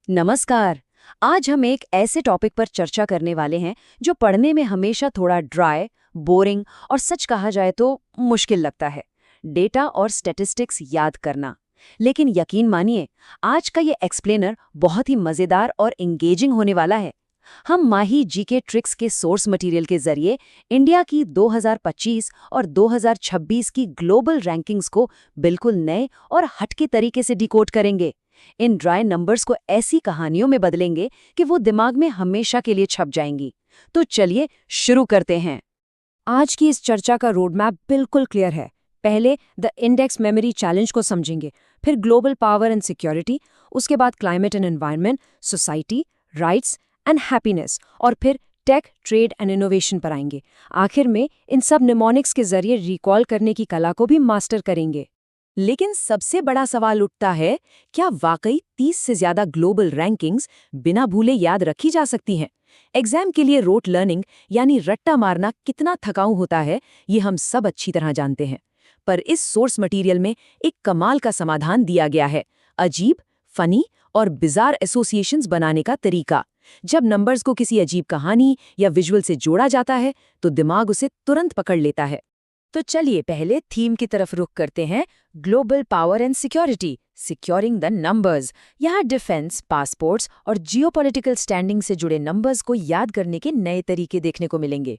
नमस्कार। आज हम एक ऐसे टॉपिक पर चर्चा करने वाले हैं जो पढ़ने में हमेशा थोड़ा ड्राई, बोरिंग और सच कहा जाए तो मुश्किल लगता है। डेटा और स्टैटिस्टिक्स याद करना। लेकिन यकीन मानिए, आज का ये एक्सप्लेनर बहुत ही मजेदार और एंगेजिंग होने वाला है। हम माही जीके ट्रिक्स के सोर्स मटेरियल के जरिए इंडिया की 2025 और 2026 की ग्लोबल रैंकिंग्स को बिल्कुल नए और हटके तरीके से डिकोड करेंगे। इन ड्राई नंबर्स को ऐसी कहानियों में बदलेंगे कि वो दिमाग में हमेशा के लिए छप जाएंगी। तो चलिए शुरू करते हैं। आज की इस चर्चा का रोड मैप बिल्कुल क्लियर है। पहले द इंडेक्स मेमोरी चैलेंज को समझेंगे, फिर ग्लोबल पावर एंड सिक्योरिटी, उसके बाद climate and environment, society, rights and happiness, और फिर टेक, ट्रेड एंड इनोवेशन पर आएंगे। आखिर में इन सब निमोनिक्स के जरिए रिकॉल करने की कला को भी मास्टर करेंगे। लेकिन सबसे बड़ा सवाल उठता है, क्या वाकई 30 से ज्यादा ग्लोबल रैंकिंग्स बिना भूले याद रखी जा सकती हैं? एग्जाम के लिए रोट लर्निंग यानी रट्टा मारना कितना थकाऊ होता है, ये हम सब अच्छी तरह जानते हैं। पर इस सोर्स मटेरियल में एक कमाल का समाधान दिया गया है। अजीब, फनी और बिजार एसोसिएशंस बनाने का तरीका। जब नंबर्स को किसी अजीब कहानी या विजुअल से जोड़ा जाता है तो दिमाग उसे तुरंत पकड़ लेता है। तो चलिए पहले थीम की तरफ रुख करते हैं। Global power and security, securing the numbers. यहाँ डिफेंस, पासपोर्ट्स और जियोपॉलिटिकल स्टैंडिंग से जुड़े नंबर्स को याद करने के नए तरीके देखने को मिलेंगे।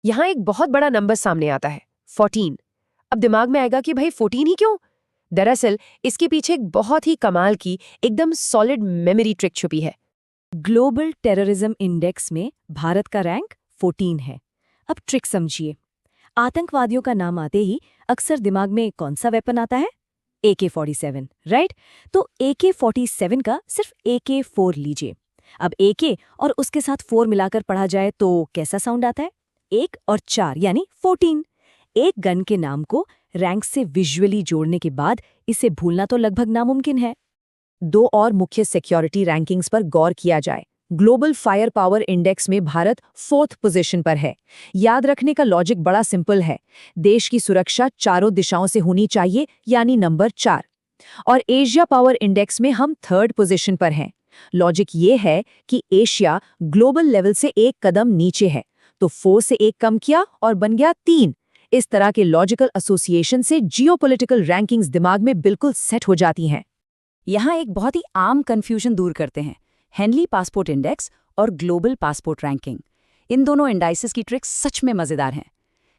यहाँ एक बहुत बड़ा नंबर सामने आता है, 14। अब दिमाग में आएगा कि भाई 14 ही क्यों? दरअसल इसके पीछे एक बहुत ही कमाल की, एकदम सॉलिड मेमोरी ट्रिक छुपी है। ग्लोबल टेररिज्म इंडेक्स में भारत का रैंक 14 है। अब ट्रिक समझिए। आतंकवादियों का नाम आते ही अक्सर दिमाग में कौन सा वेपन आता है? AK-47, right? तो AK-47 का सिर्फ AK-4 लीजिए। अब AK और उसके साथ 4 मिलाकर पढ़ा जाए तो कैसा साउंड आता है? 1 और 4 यानी 14। एक गन के नाम को रैंक से विजुअली जोड़ने के बाद इसे भूलना तो लगभग नामुमकिन है। दो और मुख्य सिक्योरिटी रैंकिंग्स पर गौर किया जाए। ग्लोबल फायर पावर इंडेक्स में भारत 4th पोजीशन पर है। याद रखने का लॉजिक बड़ा सिंपल है। देश की सुरक्षा चारों दिशाओं से होनी चाहिए, यानी नंबर 4। और एशिया पावर इंडेक्स में हम 3rd पोजीशन पर हैं। लॉजिक ये है कि एशिया ग्लोबल लेवल से एक कदम नीचे है, तो 4 से एक कम किया और बन गया 3। इस तरह के लॉजिकल एसोसिएशन से जियोपॉलिटिकल रैंकिंग्स दिमाग में बिल्कुल सेट हो जाती हैं। यहाँ एक बहुत ही आम कंफ्यूजन दूर करते हैं। हेनली पासपोर्ट इंडेक्स और ग्लोबल पासपोर्ट रैंकिंग, इन दोनों इंडाइसेस की ट्रिक्स सच में मजेदार हैं।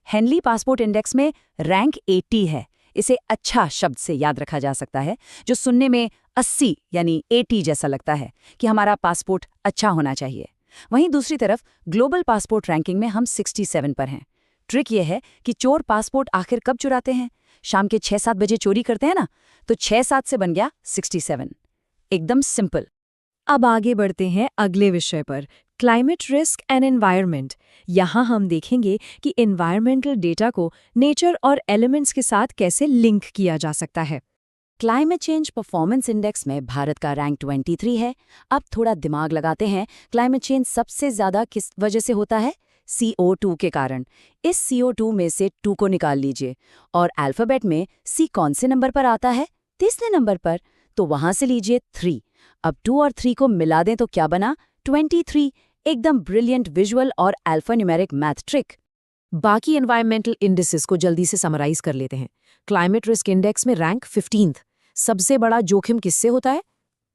हेनली पासपोर्ट इंडेक्स में रैंक 80 है। इसे अच्छा शब्द से याद रखा जा सकता है, जो सुनने में 80 यानी 80 जैसा लगता है कि हमारा पासपोर्ट अच्छा होना चाहिए। वहीं दूसरी तरफ ग्लोबल पासपोर्ट रैंकिंग में हम 67 पर हैं। ट्रिक यह है कि चोर पासपोर्ट आखिर कब चुराते हैं? शाम के 6-7 बजे चोरी करते हैं ना, तो 6-7 से बन गया 67। एकदम सिंपल। अब आगे बढ़ते हैं अगले विषय पर, क्लाइमेट रिस्क एंड एनवायरनमेंट। यहाँ हम देखेंगे कि एनवायरमेंटल डेटा को नेचर और एलिमेंट्स के साथ कैसे लिंक किया जा सकता है। क्लाइमेट चेंज परफॉर्मेंस इंडेक्स में भारत का रैंक 23 है। अब थोड़ा दिमाग लगाते हैं। क्लाइमेट चेंज सबसे ज्यादा किस वजह से होता है? CO2 के कारण। इस CO2 में से 2 को निकाल लीजिए, और अल्फाबेट में C कौन से नंबर पर आता है? 3रे नंबर पर, तो वहां से लीजिए 3। अब 2 और 3 को मिला दें तो क्या बना? 23। एकदम ब्रिलियंट विजुअल और अल्फान्यूमेरिक मैथ ट्रिक। बाकी एनवायरमेंटल इंडिसेस को जल्दी से समराइज कर लेते हैं। क्लाइमेट रिस्क इंडेक्स में रैंक 15th। सबसे बड़ा जोखिम किससे होता है?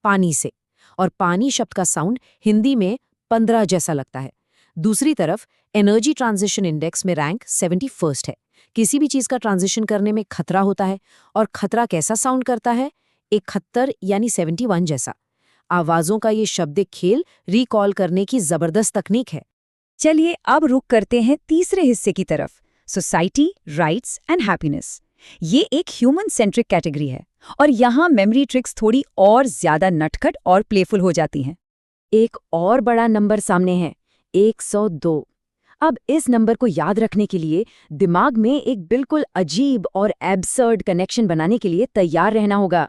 पानी से। और पानी शब्द का साउंड हिंदी में 15 जैसा लगता है। दूसरी तरफ एनर्जी ट्रांजिशन इंडेक्स में रैंक 71st है। किसी भी चीज का ट्रांजिशन करने में खतरा होता है, और खतरा कैसा साउंड करता है? 71 यानी 71 जैसा। आवाजों का ये शब्दिक खेल रिकॉल करने की जबरदस्त तकनीक है। चलिए अब रुक करते हैं तीसरे हिस्से की तरफ, सोसाइटी, राइट्स एंड हैप्पीनेस। ये एक ह्यूमन सेंट्रिक कैटेगरी है, और यहाँ मेमोरी ट्रिक्स थोड़ी और ज्यादा नटखट और प्लेफुल हो जाती हैं। एक और बड़ा नंबर सामने है, 102। अब इस नंबर को याद रखने के लिए दिमाग में एक बिल्कुल अजीब और एब्सर्ड कनेक्शन बनाने के लिए तैयार रहना होगा।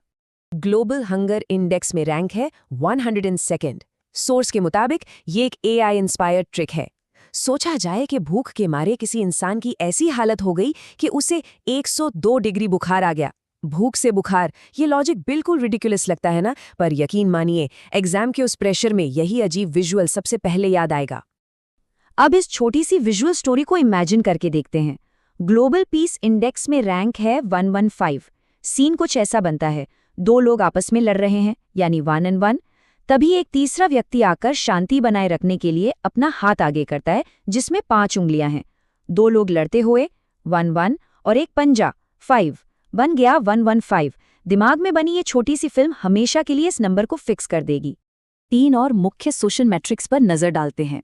ग्लोबल हंगर इंडेक्स में रैंक है 102nd। सोर्स के मुताबिक ये एक AI इंस्पायर्ड ट्रिक है। सोचा जाए कि भूख के मारे किसी इंसान की ऐसी हालत हो गई कि उसे 102 डिग्री बुखार आ गया, भूख से बुखार, ये लॉजिक बिल्कुल रिडिकुलस लगता है ना, पर यकीन मानिए एग्जाम के उस प्रेशर में यही अजीब विजुअल सबसे पहले याद आएगा। अब इस छोटी सी विजुअल स्टोरी को इमेजिन करके देखते हैं। ग्लोबल पीस इंडेक्स में रैंक है 115। सीन कुछ ऐसा बनता है, दो लोग आपस में लड़ रहे हैं, यानी 1 and 1। तभी एक तीसरा व्यक्ति आकर शांति बनाए रखने के लिए अपना हाथ आगे करता है, जिसमें 5 उंगलियां हैं। दो लोग लड़ते हुए 1-1 और एक पंजा 5 बन गया 115। दिमाग में बनी ये छोटी सी फिल्म हमेशा के लिए इस नंबर को फिक्स कर देगी। 3 और मुख्य सोशल मैट्रिक्स पर नजर डालते हैं।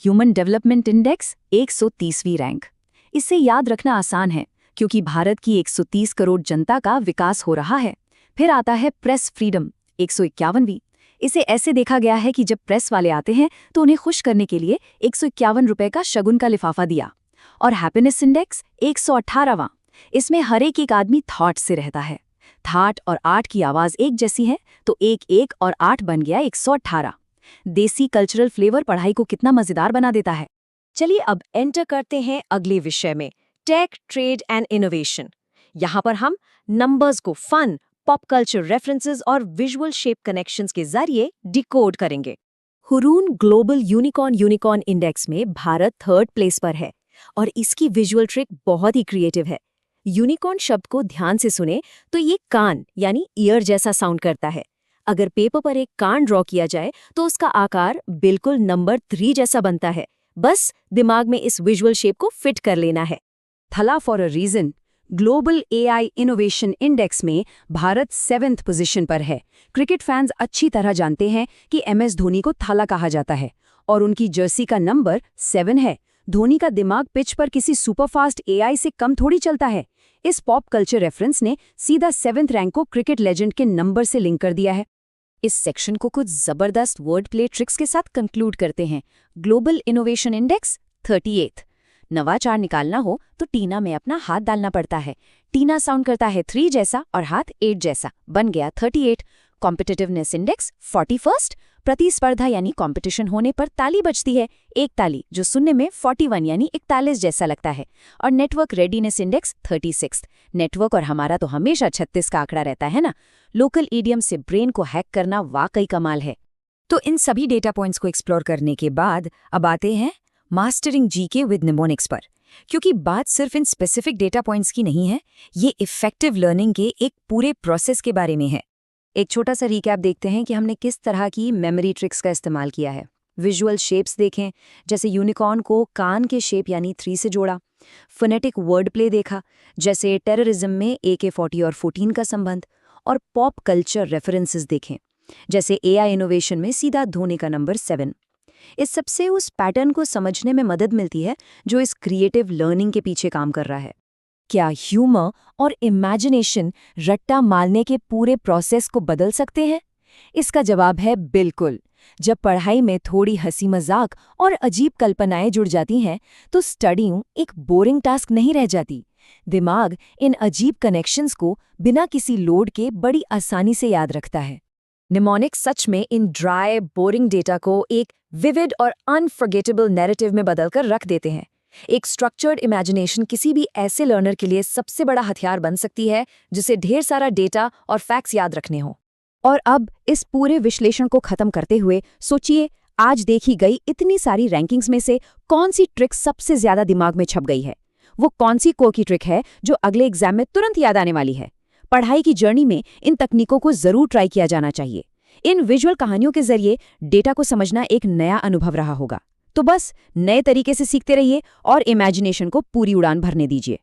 ह्यूमन डेवलपमेंट इंडेक्स 130वीं रैंक। इसे याद रखना आसान है क्योंकि भारत की 130 करोड़ जनता का विकास हो रहा है। फिर आता है प्रेस फ्रीडम 151वीं। इसे ऐसे देखा गया है कि जब प्रेस वाले आते हैं तो उन्हें खुश करने के लिए 151 रुपए का शगुन का लिफाफा दिया। और हैप्पीनेस इंडेक्स 118वां। इसमें हर एक आदमी थॉट से रहता है। थाट और 8 की आवाज एक जैसी है तो 1 और 8 बन गया 118। देसी कल्चरल फ्लेवर पढ़ाई को कितना मजेदार बना देता है। चलिए अब एंटर करते हैं अगले विषय में, टेक, ट्रेड एंड इनोवेशन। यहाँ पर हम नंबर्स को फन, पॉप कल्चर रेफरेंसेस और विजुअल शेप कनेक्शंस के जरिए डिकोड करेंगे। हुरून ग्लोबल यूनिकॉर्न इंडेक्स में भारत 3rd प्लेस पर है और इसकी विजुअल ट्रिक बहुत ही क्रिएटिव है। यूनिकॉर्न शब्द को ध्यान से सुने तो ये कान यानी ईयर जैसा साउंड करता है। अगर पेपर पर एक कान ड्रॉ किया जाए तो उसका आकार बिल्कुल नंबर 3 जैसा बनता है। बस दिमाग में इस विजुअल शेप को फिट कर लेना है। Thala for a reason. Global AI innovation index में भारत 7th पोजीशन पर है। क्रिकेट फैंस अच्छी तरह जानते हैं कि MS धोनी को थाला कहा जाता है और उनकी जर्सी का नंबर 7 है। धोनी का दिमाग पिच पर किसी सुपरफास्ट एआई से कम थोड़ी चलता है। इस पॉप कल्चर रेफरेंस ने सीधा 7th रैंक को क्रिकेट लेजेंड के नंबर से लिंक कर दिया है। इस सेक्शन को कुछ जबरदस्त वर्ड प्ले ट्रिक्स के साथ कंक्लूड करते हैं। Global innovation index 38। नवाचार निकालना हो तो टीना में अपना हाथ डालना पड़ता है। टीना साउंड करता है 3 जैसा और हाथ 8 जैसा, बन गया 38। Competitiveness index 41। प्रतिस्पर्धा यानी कंपटीशन होने पर ताली बजती है, एक ताली, जो सुनने में 41 यानी 41 जैसा लगता है। और नेटवर्क रेडीनेस इंडेक्स 36। नेटवर्क और हमारा तो हमेशा 36 का आंकड़ा रहता है ना। लोकल ईडियम से ब्रेन को हैक करना वाकई कमाल है। तो इन सभी डेटा पॉइंट्स को एक्सप्लोर करने के बाद अब आते हैं मास्टरिंग जीके विद निमोनिक्स पर, क्योंकि बात सिर्फ इन स्पेसिफिक डेटा पॉइंट्स की नहीं है, ये इफेक्टिव लर्निंग के एक पूरे प्रोसेस के बारे में है। एक छोटा सा रिकैप देखते हैं कि हमने किस तरह की मेमोरी ट्रिक्स का इस्तेमाल किया है। विजुअल शेप्स देखें, जैसे यूनिकॉर्न को कान के शेप यानी 3 से जोड़ा। फोनेटिक वर्ड प्ले देखा, जैसे टेररिज्म में AK-40 और 14 का संबंध। और पॉप कल्चर रेफरेंसेस देखें, जैसे AI इनोवेशन में सीधा धोनी का नंबर 7। इस सबसे उस पैटर्न को समझने में मदद मिलती है जो इस क्रिएटिव लर्निंग के पीछे काम कर रहा है। क्या ह्यूमर और इमेजिनेशन रट्टा मारने के पूरे प्रोसेस को बदल सकते हैं? इसका जवाब है बिल्कुल। जब पढ़ाई में थोड़ी हंसी मजाक और अजीब कल्पनाएं जुड़ जाती हैं तो स्टडिंग एक बोरिंग टास्क नहीं रह जाती। दिमाग इन अजीब कनेक्शंस को बिना किसी लोड के बड़ी आसानी से याद रखता है। निमोनिक्स सच में इन ड्राई बोरिंग डेटा को एक विविड और अनफॉरगेटेबल नैरेटिव में बदलकर रख देते हैं। एक स्ट्रक्चर्ड इमेजिनेशन किसी भी ऐसे लर्नर के लिए सबसे बड़ा हथियार बन सकती है जिसे ढेर सारा डेटा और फैक्ट्स याद रखने हों। और अब इस पूरे विश्लेषण को खत्म करते हुए सोचिए, आज देखी गई इतनी सारी रैंकिंग्स में से कौन सी ट्रिक सबसे ज्यादा दिमाग में छप गई है? वो कौन सी को की ट्रिक है जो अगले एग्जाम में तुरंत याद आने वाली है? पढ़ाई की जर्नी में इन तकनीकों को जरूर ट्राई किया जाना चाहिए। इन विजुअल कहानियों के जरिए डेटा को समझना एक नया अनुभव रहा होगा। तो बस नए तरीके से सीखते रहिए और इमेजिनेशन को पूरी उड़ान भरने दीजिए।